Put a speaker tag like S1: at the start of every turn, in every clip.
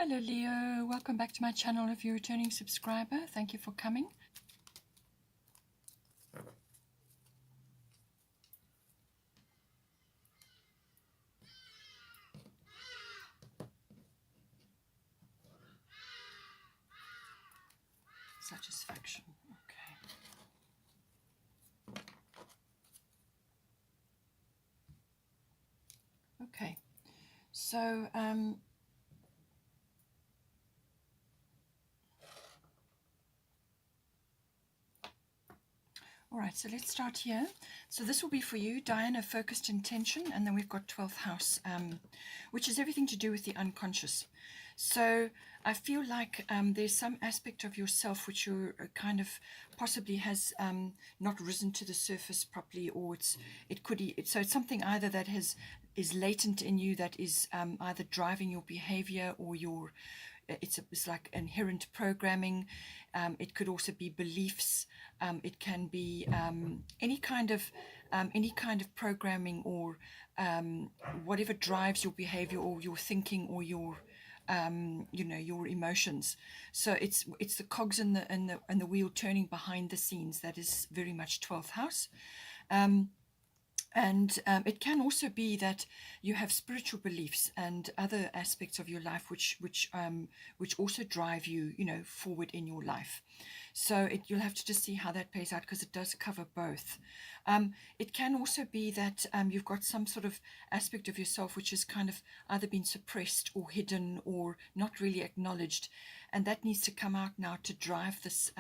S1: Hello Leo, welcome back to my channel if you're a returning subscriber. Thank you for coming. Satisfaction, okay. Okay, so all right, so let's start here. So this will be for you, Diana, focused intention, and then we've got 12th house, which is everything to do with the unconscious. So I feel like there's some aspect of yourself which you're kind of possibly has not risen to the surface properly, or so it's something either that is latent in you that is either driving your behavior or it's like inherent programming. It could also be beliefs. It can be any kind of programming or whatever drives your behavior or your thinking or your your emotions. So it's the cogs in the wheel turning behind the scenes. That is very much 12th house. And it can also be that you have spiritual beliefs and other aspects of your life which also drive you, forward in your life. So you'll have to just see how that plays out, because it does cover both. It can also be that you've got some sort of aspect of yourself which has kind of either been suppressed or hidden or not really acknowledged, and that needs to come out now to drive this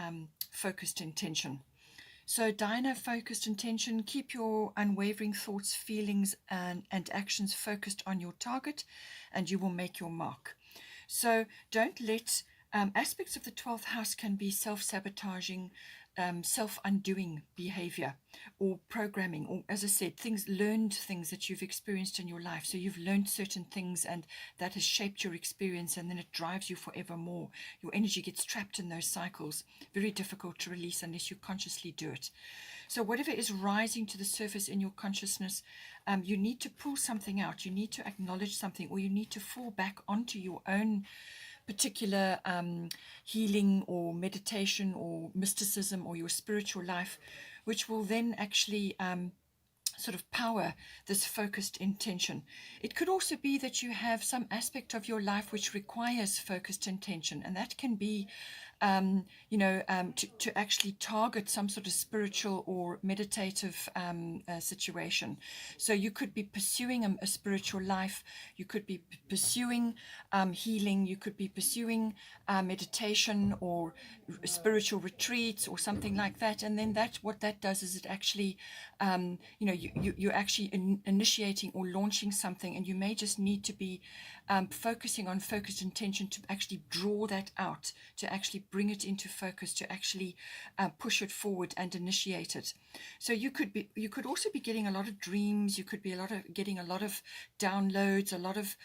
S1: focused intention. So Diana, focused intention, keep your unwavering thoughts, feelings, and actions focused on your target, and you will make your mark. So don't let aspects of the 12th house can be self-sabotaging, self-undoing behavior or programming, or, as I said, learned things that you've experienced in your life. So you've learned certain things and that has shaped your experience, and then it drives you forevermore. Your energy gets trapped in those cycles. Very difficult to release unless you consciously do it. So whatever is rising to the surface in your consciousness, you need to pull something out. You need to acknowledge something, or you need to fall back onto your own particular healing or meditation or mysticism or your spiritual life, which will then actually sort of power this focused intention. It could also be that you have some aspect of your life which requires focused intention, and that can be to actually target some sort of spiritual or meditative situation. So you could be pursuing a spiritual life, you could be pursuing healing, you could be pursuing meditation or spiritual retreats or something like that. And then what that does is it actually, you're actually initiating or launching something, and you may just need to be focusing on focused intention to actually draw that out, to actually bring it into focus, to actually push it forward and initiate it. So you could also be getting a lot of dreams. You could be getting a lot of downloads, a lot of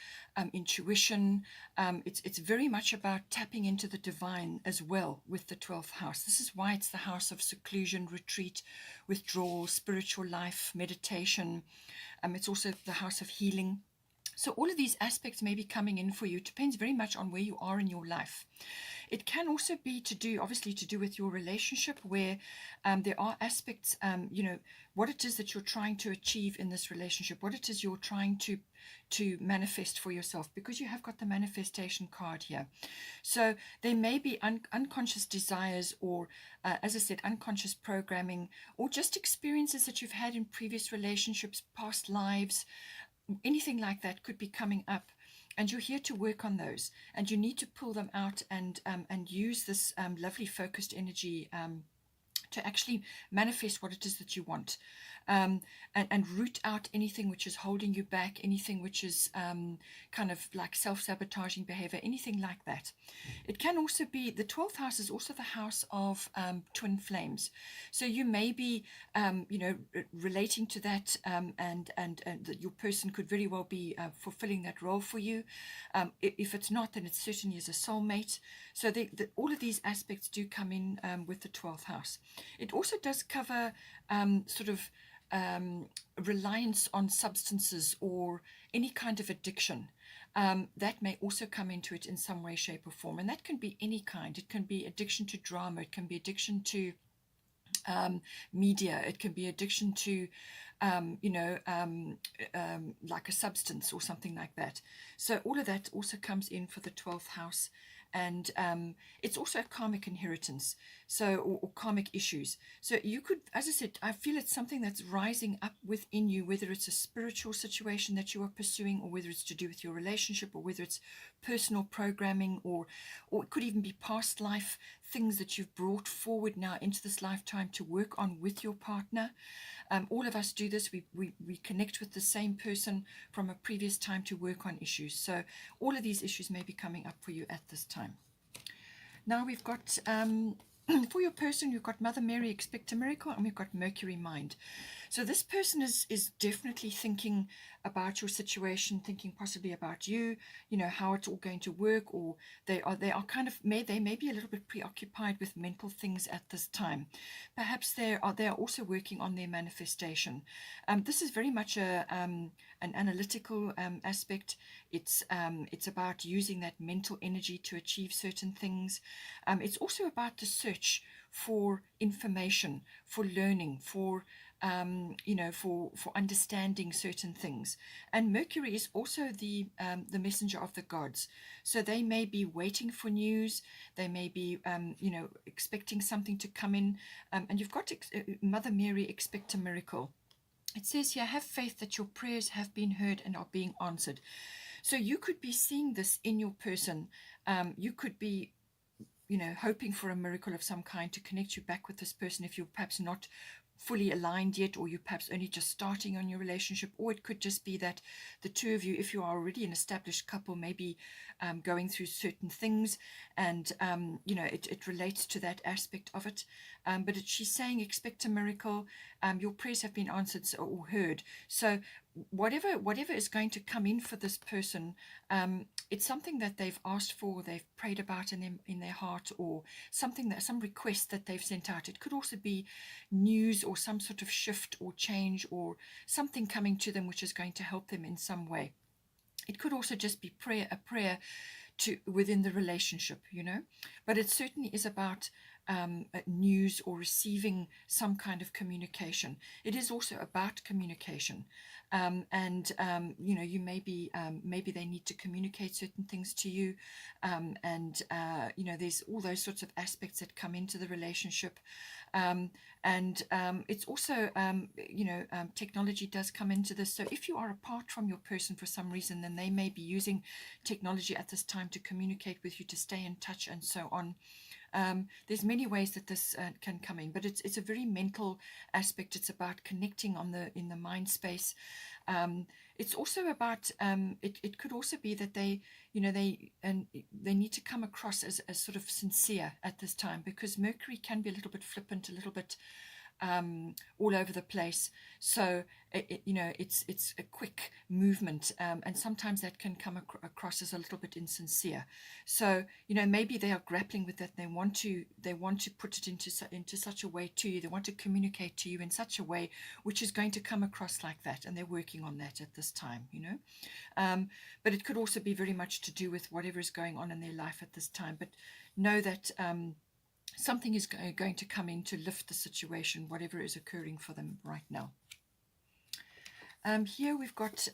S1: intuition. It's very much about tapping into the divine as well with the 12th house. This is why it's the house of seclusion, retreat, withdrawal, spiritual life, meditation. It's also the house of healing. So all of these aspects may be coming in for you. It depends very much on where you are in your life. It can also be obviously to do with your relationship, where there are aspects, what it is that you're trying to achieve in this relationship, what it is you're trying to manifest for yourself, because you have got the manifestation card here. So there may be unconscious desires or, as I said, unconscious programming, or just experiences that you've had in previous relationships, past lives. Anything like that could be coming up, and you're here to work on those, and you need to pull them out and use this lovely focused energy to actually manifest what it is that you want, and root out anything which is holding you back, anything which is kind of like self-sabotaging behavior, anything like that. It can also be, the 12th house is also the house of twin flames. So you may be, relating to that, and that your person could very well be fulfilling that role for you. If it's not, then it certainly is a soulmate. So all of these aspects do come in with the 12th house. It also does cover sort of reliance on substances or any kind of addiction. that may also come into it in some way, shape, or form. And that can be any kind. It can be addiction to drama. It can be addiction to media. It can be addiction to, like a substance or something like that. So all of that also comes in for the 12th house. And it's also a karmic inheritance, so or karmic issues. So you could, as I said, I feel it's something that's rising up within you, whether it's a spiritual situation that you are pursuing, or whether it's to do with your relationship, or whether it's personal programming, or it could even be past life things that you've brought forward now into this lifetime to work on with your partner. All of us do this. We connect with the same person from a previous time to work on issues. So all of these issues may be coming up for you at this time. Now we've got, for your person, you've got Mother Mary, expect a miracle, and we've got Mercury, mind. So this person is definitely thinking about your situation, thinking possibly about you, how it's all going to work, or they are kind of, they may be a little bit preoccupied with mental things at this time. Perhaps they are also working on their manifestation. This is very much an analytical aspect. It's about using that mental energy to achieve certain things. It's also about the search for information, for learning, for understanding certain things. And Mercury is also the messenger of the gods. So they may be waiting for news. They may be, expecting something to come in. And you've got Mother Mary, expect a miracle. It says here, have faith that your prayers have been heard and are being answered. So you could be seeing this in your person. You could be hoping for a miracle of some kind to connect you back with this person if you're perhaps not fully aligned yet, or you're perhaps only just starting on your relationship. Or it could just be that the two of you, if you are already an established couple, maybe going through certain things, and it relates to that aspect of it. But she's saying, expect a miracle. Your prayers have been answered or heard. So whatever is going to come in for this person, it's something that they've asked for, they've prayed about in their heart, or some request that they've sent out. It could also be news or some sort of shift or change, or something coming to them which is going to help them in some way. It could also just be a prayer to within the relationship, but it certainly is about news or receiving some kind of communication. It is also about communication, you may be maybe they need to communicate certain things to you, there's all those sorts of aspects that come into the relationship, it's also technology does come into this. So if you are apart from your person for some reason, then they may be using technology at this time to communicate with you, to stay in touch, and so on. There's many ways that this can come in, but it's a very mental aspect. It's about connecting in the mind space. It's also about it could also be that they need to come across as sort of sincere at this time, because Mercury can be a little bit flippant, a little bit all over the place. So it's a quick movement, and sometimes that can come across as a little bit insincere. So maybe they are grappling with that. They want to put it into such a way to you. They want to communicate to you in such a way which is going to come across like that, and they're working on that at this time. But it could also be very much to do with whatever is going on in their life at this time. But know that something is going to come in to lift the situation, whatever is occurring for them right now. Here we've got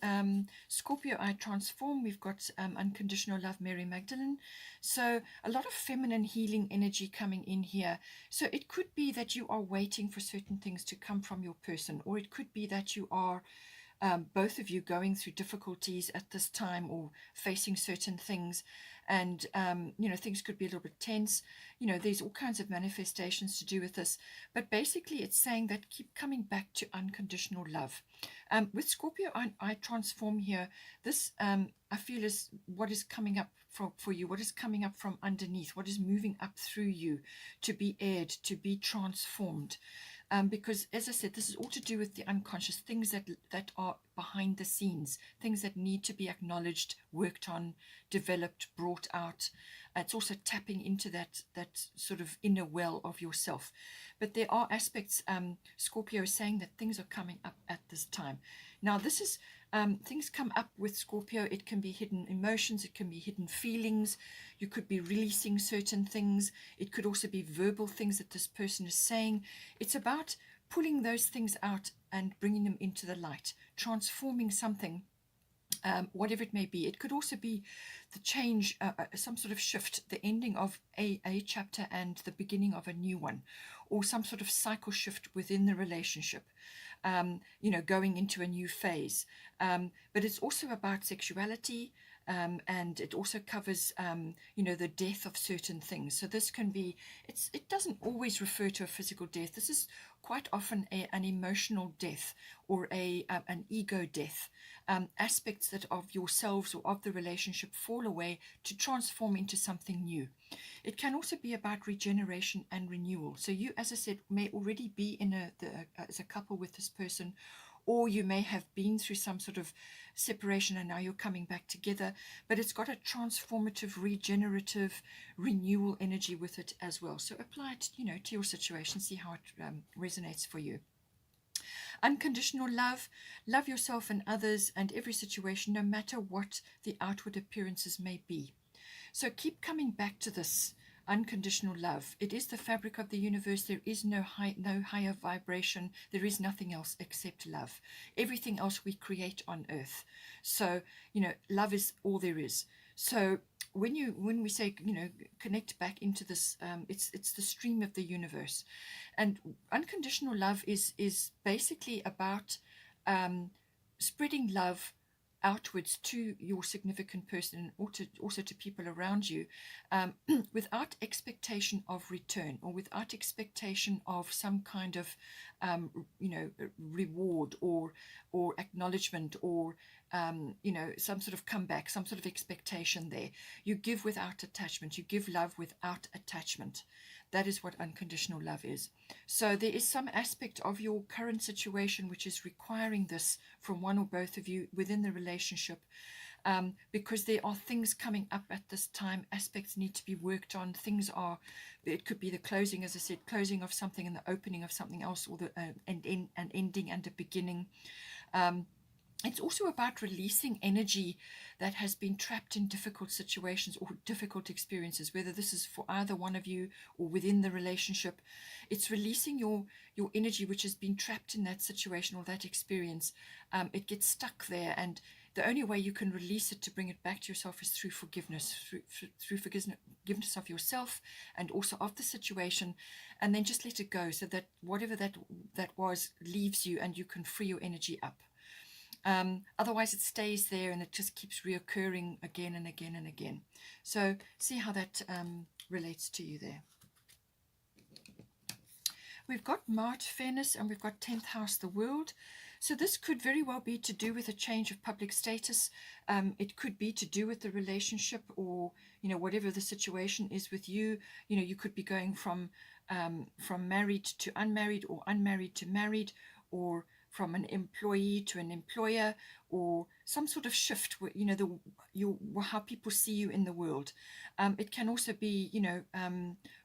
S1: Scorpio, I transform. We've got unconditional love, Mary Magdalene. So a lot of feminine healing energy coming in here. So it could be that you are waiting for certain things to come from your person, or it could be that you are both of you going through difficulties at this time, or facing certain things, and things could be a little bit tense. There's all kinds of manifestations to do with this, but basically it's saying that keep coming back to unconditional love. With Scorpio, I transform here. This I feel is what is coming up for you, what is coming up from underneath, what is moving up through you to be aired, to be transformed. Because, as I said, this is all to do with the unconscious, things that are behind the scenes, things that need to be acknowledged, worked on, developed, brought out. It's also tapping into that sort of inner well of yourself. But there are aspects, Scorpio is saying that things are coming up at this time. Now, this is Things come up with Scorpio. It can be hidden emotions. It can be hidden feelings. You could be releasing certain things. It could also be verbal things that this person is saying. It's about pulling those things out and bringing them into the light, transforming something, whatever it may be. It could also be the change, some sort of shift, the ending of a chapter and the beginning of a new one, or some sort of cycle shift within the relationship, going into a new phase. But it's also about sexuality, and it also covers, the death of certain things. So this can be, it doesn't always refer to a physical death. This is quite often an emotional death, or an ego death. Aspects that of yourselves or of the relationship fall away to transform into something new. It can also be about regeneration and renewal. So you, as I said, may already be as a couple with this person, or you may have been through some sort of separation and now you're coming back together, but it's got a transformative, regenerative, renewal energy with it as well. So apply it, to your situation, see how it resonates for you. Unconditional love. Love yourself and others and every situation, no matter what the outward appearances may be. So keep coming back to this unconditional love. It is the fabric of the universe. There is no higher vibration. There is nothing else except love. Everything else we create on earth. So, love is all there is. So when we say, connect back into this, it's the stream of the universe. And unconditional love is basically about spreading love outwards to your significant person, and also to people around you, without expectation of return, or without expectation of some kind of reward or acknowledgement, or some sort of comeback, some sort of expectation there. You give without attachment. You give love without attachment. That is what unconditional love is. So there is some aspect of your current situation which is requiring this from one or both of you within the relationship, because there are things coming up at this time. Aspects need to be worked on. It could be the closing, as I said, closing of something and the opening of something else, or an ending and a beginning. It's also about releasing energy that has been trapped in difficult situations or difficult experiences, whether this is for either one of you or within the relationship. It's releasing your energy which has been trapped in that situation or that experience. It gets stuck there, and the only way you can release it to bring it back to yourself is through forgiveness, through forgiveness of yourself and also of the situation, and then just let it go, so that whatever that was leaves you and you can free your energy up. Otherwise it stays there and it just keeps reoccurring again and again and again. So see how that relates to you there. We've got Mars, fairness, and we've got 10th house, the world. So this could very well be to do with a change of public status. It could be to do with the relationship, or whatever the situation is with you. You could be going from married to unmarried, or unmarried to married, or from an employee to an employer, or some sort of shift where, how people see you in the world. It can also be,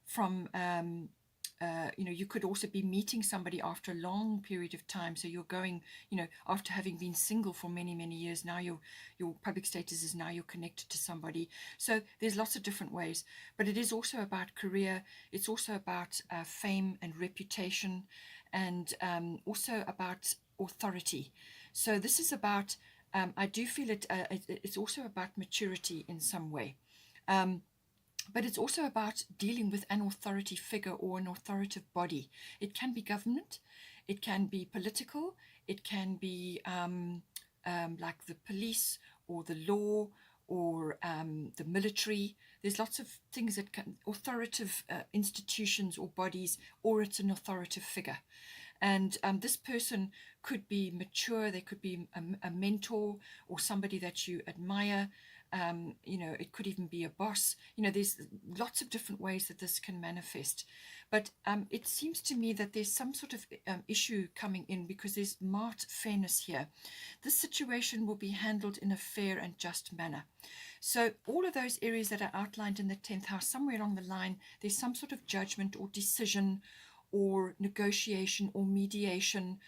S1: from you could also be meeting somebody after a long period of time. So you're going, after having been single for many, many years, now your public status is now you're connected to somebody. So there's lots of different ways, but it is also about career. It's also about fame and reputation, and also about authority. So this is about, I do feel it's also about maturity in some way. But it's also about dealing with an authority figure or an authoritative body. It can be government, it can be political, it can be like the police or the law, or the military. There's lots of things that can, authoritative institutions or bodies, or it's an authoritative figure. And this person could be mature. They could be a mentor or somebody that you admire. It could even be a boss. There's lots of different ways that this can manifest. But it seems to me that there's some sort of issue coming in, because there's marked fairness here. This situation will be handled in a fair and just manner. So all of those areas that are outlined in the 10th house, somewhere along the line, there's some sort of judgment or decision, or negotiation, or mediation,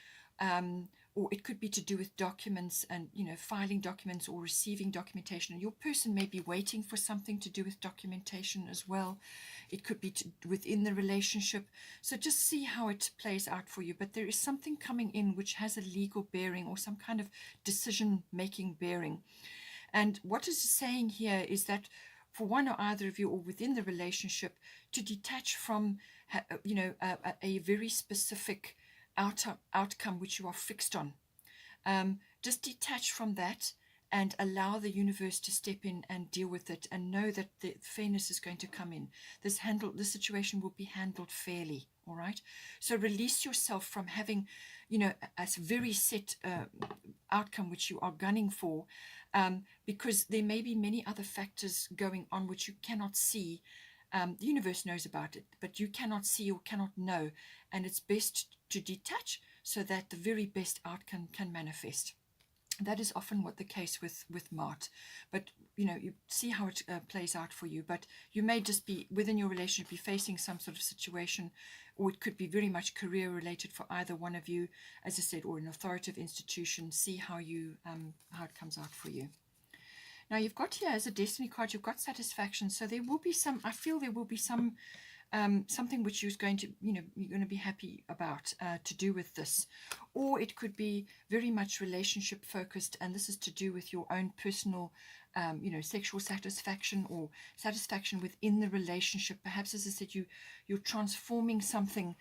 S1: or it could be to do with documents and, filing documents or receiving documentation. And your person may be waiting for something to do with documentation as well. It could be within the relationship. So just see how it plays out for you. But there is something coming in which has a legal bearing or some kind of decision-making bearing. And what is saying here is that for one or either of you or within the relationship, to detach from, a very specific outcome which you are fixed on. Just detach from that and allow the universe to step in and deal with it, and know that the fairness is going to come in. This situation will be handled fairly. All right. So release yourself from having, a very set outcome which you are gunning for, because there may be many other factors going on which you cannot see. The universe knows about it, but you cannot see or cannot know, and it's best to detach so that the very best outcome can manifest. That is often what the case with Mart, but you see how it plays out for you. But you may just be within your relationship, be facing some sort of situation, or it could be very much career related for either one of you, as I said, or an authoritative institution. See how it comes out for you. Now you've got here as a destiny card, you've got satisfaction. So there will be some, I feel there will be some, something which you're going to be happy about to do with this. Or it could be very much relationship focused, and this is to do with your own personal, sexual satisfaction or satisfaction within the relationship. Perhaps, as I said, you're transforming something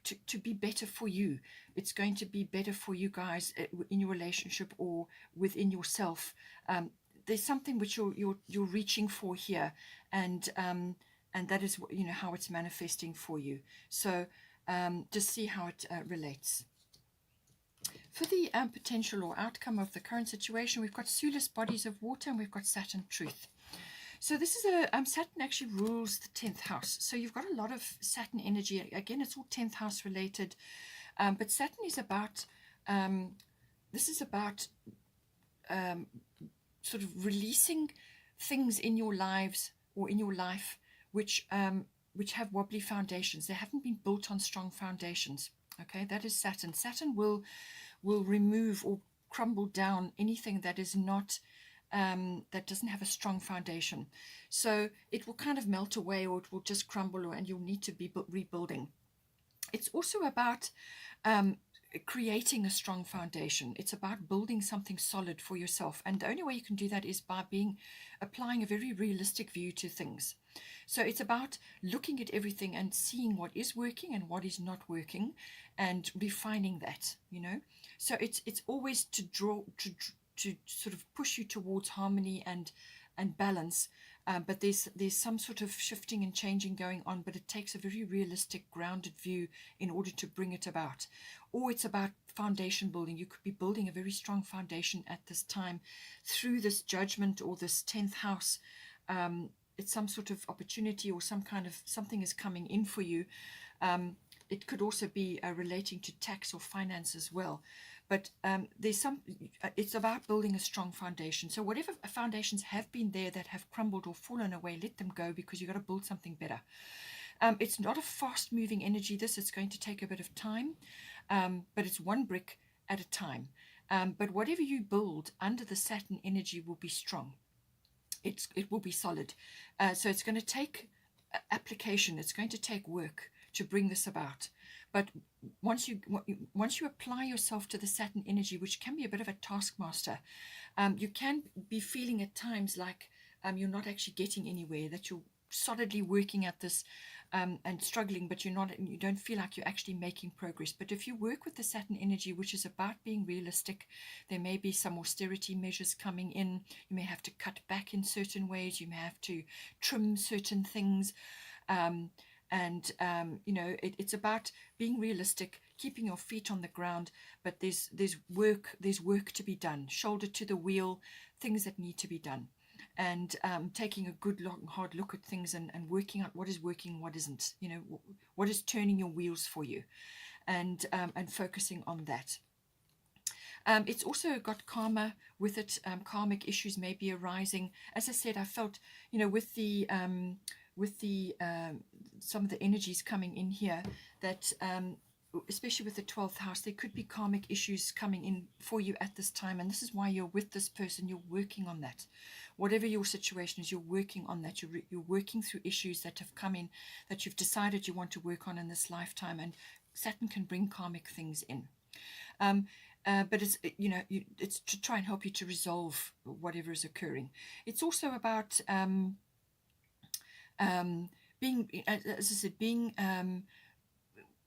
S1: to be better for you. It's going to be better for you guys in your relationship or within yourself. There's something which you're reaching for here, and that is how it's manifesting for you. So just see how it relates. For the potential or outcome of the current situation, we've got Soulless Bodies of Water, and we've got Saturn Truth. So this is Saturn actually rules the 10th house. So you've got a lot of Saturn energy. Again, it's all 10th house related. But Saturn is about, this is about sort of releasing things in your lives or in your life which have wobbly foundations. They haven't been built on strong foundations. Okay, that is Saturn. Saturn will remove or crumble down anything that is not that doesn't have a strong foundation. So it will kind of melt away, or it will just crumble, and you'll need to be rebuilding. It's also about creating a strong foundation. It's about building something solid for yourself, and the only way you can do that is by applying a very realistic view to things. So it's about looking at everything and seeing what is working and what is not working, and refining that. So it's always to sort of push you towards harmony and balance. But there's some sort of shifting and changing going on, but it takes a very realistic, grounded view in order to bring it about. Or it's about foundation building. You could be building a very strong foundation at this time through this judgment or this 10th house. It's some sort of opportunity, or some kind of something is coming in for you. It could also be relating to tax or finance as well. But it's about building a strong foundation. So whatever foundations have been there that have crumbled or fallen away, let them go, because you've got to build something better. It's not a fast moving energy. It's going to take a bit of time, but it's one brick at a time. But whatever you build under the Saturn energy will be strong. It will be solid. So it's going to take application. It's going to take work to bring this about. But once you apply yourself to the Saturn energy, which can be a bit of a taskmaster, you can be feeling at times like you're not actually getting anywhere, that you're solidly working at this and struggling, but you don't feel like you're actually making progress. But if you work with the Saturn energy, which is about being realistic, there may be some austerity measures coming in. You may have to cut back in certain ways. You may have to trim certain things. It's about being realistic, keeping your feet on the ground, but there's work to be done, shoulder to the wheel, things that need to be done, and taking a good long hard look at things and working out what is working, what isn't, what is turning your wheels for you, and focusing on that. It's also got karma with it. Karmic issues may be arising. As I said, I felt, with the some of the energies coming in here, that especially with the 12th house, there could be karmic issues coming in for you at this time. And this is why you're with this person. You're working on that. Whatever your situation is, you're working on that. You're working through issues that have come in that you've decided you want to work on in this lifetime. And Saturn can bring karmic things in. But it's, it's to try and help you to resolve whatever is occurring. It's also about being, as I said, being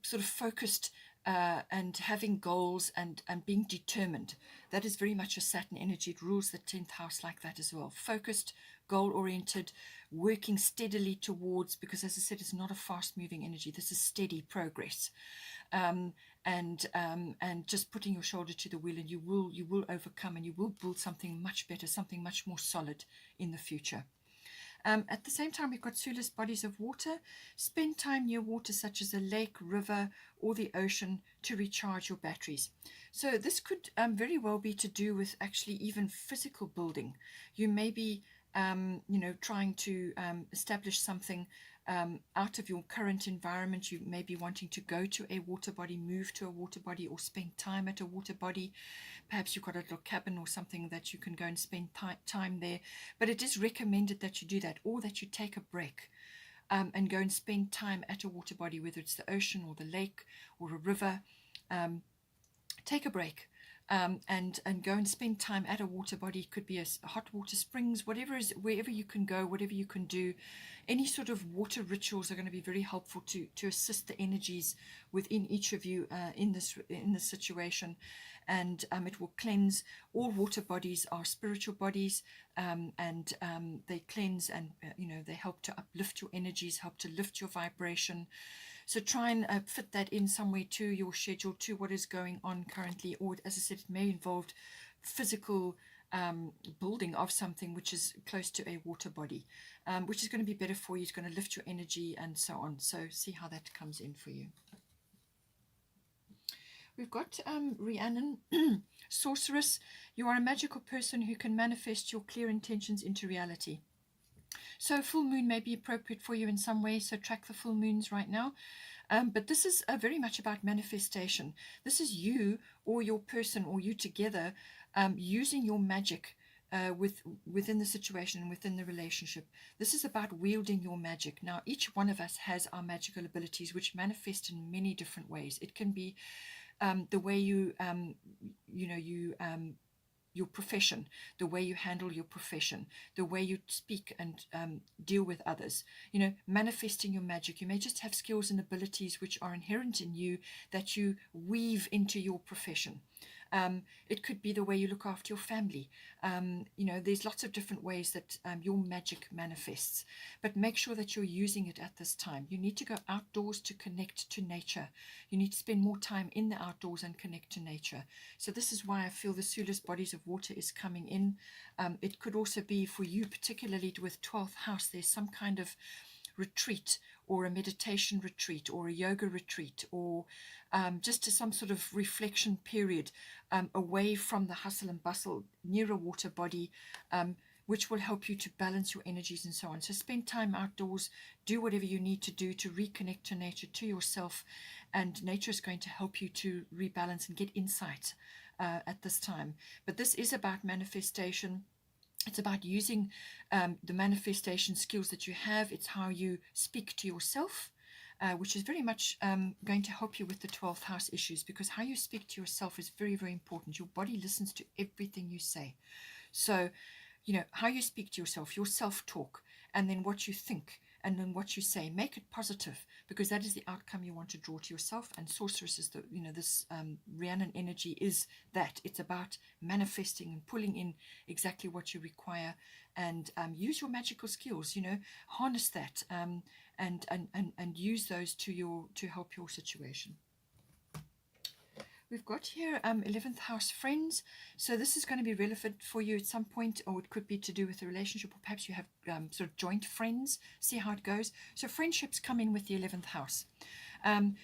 S1: sort of focused and having goals and being determined. That is very much a Saturn energy. It rules the 10th house like that as well. Focused, goal-oriented, working steadily towards, because as I said, it's not a fast-moving energy. This is steady progress. And just putting your shoulder to the wheel, and you will overcome, and you will build something much better, something much more solid in the future. At the same time, we've got Sulis bodies of water. Spend time near water such as a lake, river, or the ocean to recharge your batteries. So this could very well be to do with actually even physical building. You may be, trying to establish something out of your current environment. You may be wanting to go to a water body, move to a water body, or spend time at a water body. Perhaps you've got a little cabin or something that you can go and spend time there. But it is recommended that you do that, or that you take a break and go and spend time at a water body, whether it's the ocean or the lake or a river. Take a break. And go and spend time at a water body. It could be a hot water springs, wherever you can go, whatever you can do. Any sort of water rituals are going to be very helpful to assist the energies within each of you in this situation, and it will cleanse. All water bodies are spiritual bodies, and they cleanse, and they help to uplift your energies, help to lift your vibration. So try and fit that in somewhere to your schedule, to what is going on currently. Or, as I said, it may involve physical building of something which is close to a water body, which is going to be better for you. It's going to lift your energy and so on. So see how that comes in for you. We've got Rhiannon, Sorceress. You are a magical person who can manifest your clear intentions into reality. So full moon may be appropriate for you in some way, so track the full moons right now. But this is very much about manifestation. This is you or your person or you together using your magic within the situation and within the relationship. This is about wielding your magic. Now, each one of us has our magical abilities which manifest in many different ways. It can be the way your profession, the way you handle your profession, the way you speak and deal with others, manifesting your magic. You may just have skills and abilities which are inherent in you that you weave into your profession. It could be the way you look after your family. There's lots of different ways that your magic manifests, but make sure that you're using it at this time. You need to go outdoors to connect to nature. You need to spend more time in the outdoors and connect to nature. So this is why I feel the Sulis bodies of water is coming in. It could also be for you, particularly with 12th house, there's some kind of retreat or a meditation retreat or a yoga retreat or just some sort of reflection period away from the hustle and bustle near a water body, which will help you to balance your energies and so on. So spend time outdoors, do whatever you need to do to reconnect to nature, to yourself, and nature is going to help you to rebalance and get insight at this time. But this is about manifestation. It's about using the manifestation skills that you have. It's how you speak to yourself, which is very much going to help you with the 12th house issues, because how you speak to yourself is very, very important. Your body listens to everything you say. So, how you speak to yourself, your self-talk, and then what you think, and then what you say, make it positive, because that is the outcome you want to draw to yourself. And Sorceress is this Rhiannon energy is that. It's about manifesting and pulling in exactly what you require, and use your magical skills, harness that, and use those to help your situation. We've got here 11th house friends. So this is going to be relevant for you at some point, or it could be to do with a relationship, or perhaps you have sort of joint friends. See how it goes. So friendships come in with the 11th house.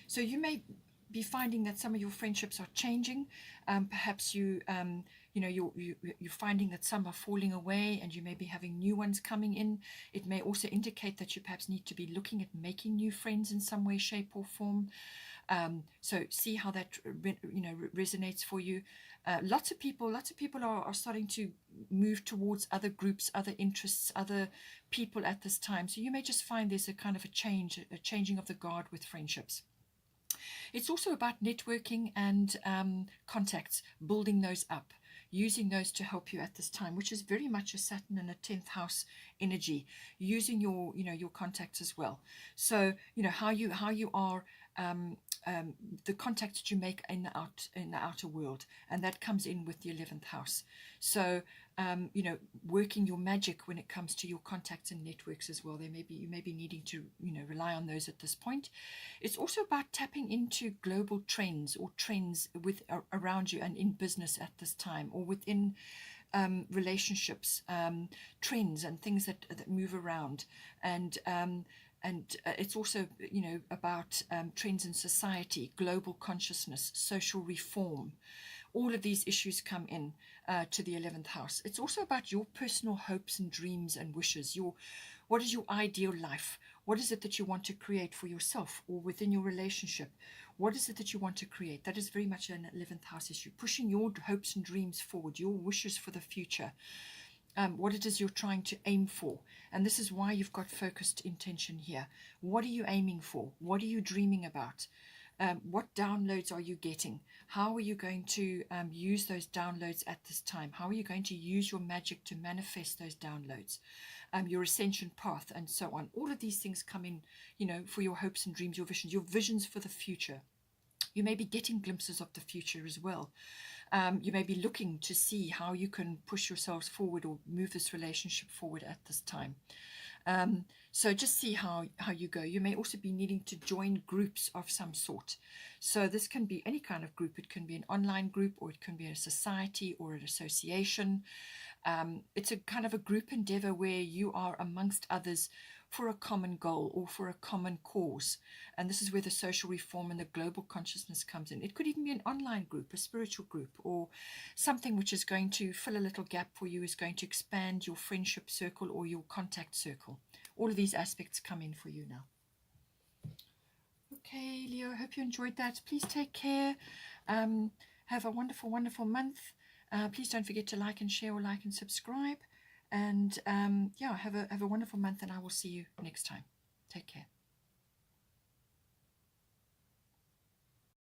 S1: So you may be finding that some of your friendships are changing. Perhaps you're finding that some are falling away, and you may be having new ones coming in. It may also indicate that you perhaps need to be looking at making new friends in some way, shape, or form. So see how that resonates for you. Lots of people are starting to move towards other groups, other interests, other people at this time. So you may just find there's a kind of a changing of the guard with friendships. It's also about networking and contacts, building those up, using those to help you at this time, which is very much a Saturn and a 10th house energy, using your contacts as well. So how you are, the contacts that you make in the outer world, and that comes in with the 11th house. So working your magic when it comes to your contacts and networks as well. You may be needing to rely on those at this point. It's also about tapping into global trends or trends around you and in business at this time, or within relationships, trends and things that move around. And it's also about trends in society, global consciousness, social reform. All of these issues come in to the 11th house. It's also about your personal hopes and dreams and wishes. What is your ideal life? What is it that you want to create for yourself or within your relationship? What is it that you want to create? That is very much an 11th house issue. Pushing your hopes and dreams forward, your wishes for the future. What it is you're trying to aim for. And this is why you've got focused intention here. What are you aiming for? What are you dreaming about? What downloads are you getting? How are you going to use those downloads at this time? How are you going to use your magic to manifest those downloads? Your ascension path and so on. All of these things come in, for your hopes and dreams, your visions for the future. You may be getting glimpses of the future as well. You may be looking to see how you can push yourselves forward or move this relationship forward at this time. So just see how you go. You may also be needing to join groups of some sort. So this can be any kind of group. It can be an online group, or it can be a society or an association. It's a kind of a group endeavor where you are amongst others for a common goal or for a common cause. And this is where the social reform and the global consciousness comes in. It could even be an online group, a spiritual group, or something which is going to fill a little gap for you, is going to expand your friendship circle or your contact circle. All of these aspects come in for you now. Okay, Leo, I hope you enjoyed that. Please take care. Have a wonderful, wonderful month. Please don't forget to like and share, or like and subscribe. And have a wonderful month, and I will see you next time. Take care.